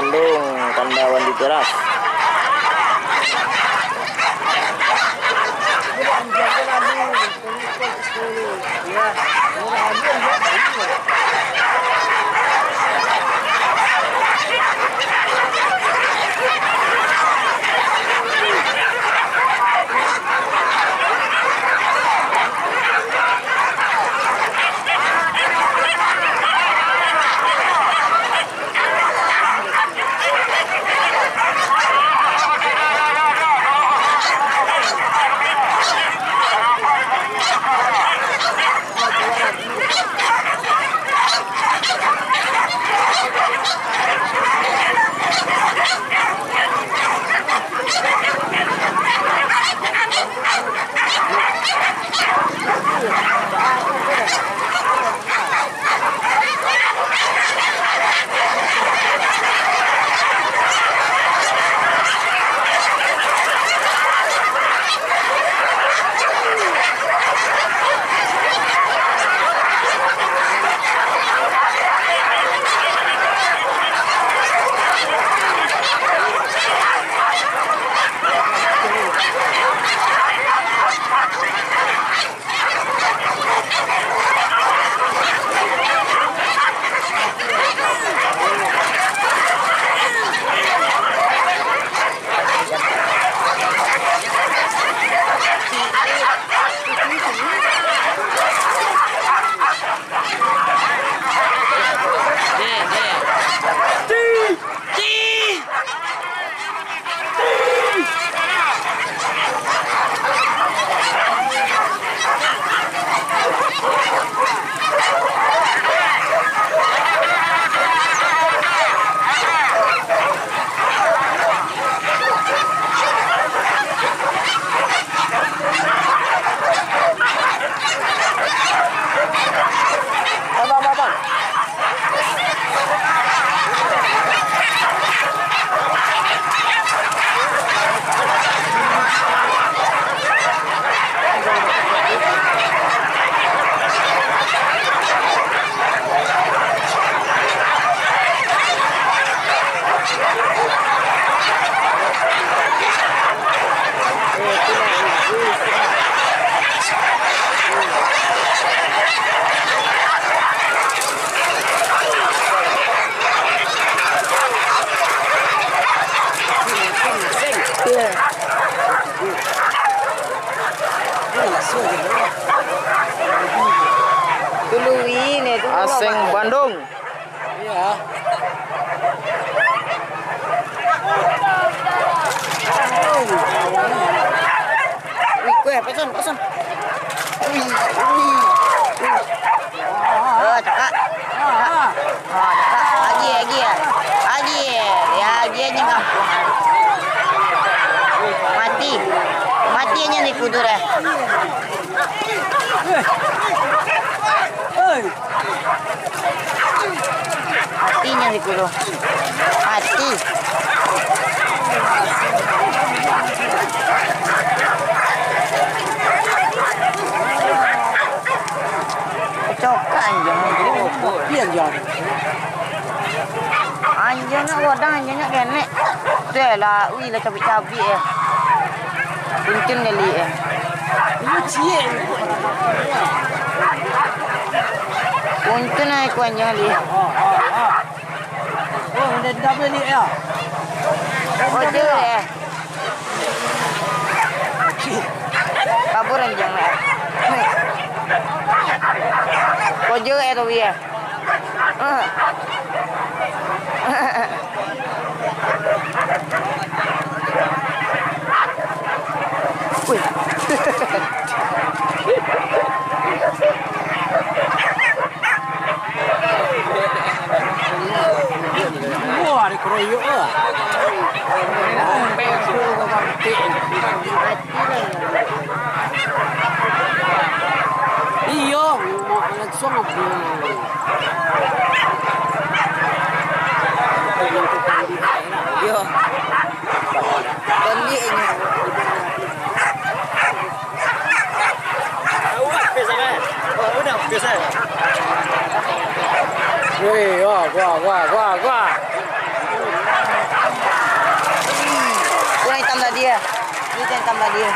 Bandung, Kandawan di teras. Aseng Bandung. Iya. Wih, kue pesan. Wih. Cakak. Lagi ya. Lagi aja ngampung. Mati aja nih kudur ya. Matinya nih kudu. Mati. Coka anjing. Iya jadi. Anjingnya wadang anjingnya kene. Tuh lah, wih lah cabi-cabi ya. Kuncun kali ya. Ini cie. Kuncun aku anjing kali. Oh, udah double ni ya. Oh dia ya. Kabur anjing ya. Kojo ya tuh ya. Wih. Wah, dikeroyok lah. Iya, mau langsung apa? Yo. Beli ini. Udah biasa. Wih, wah. tambah dia.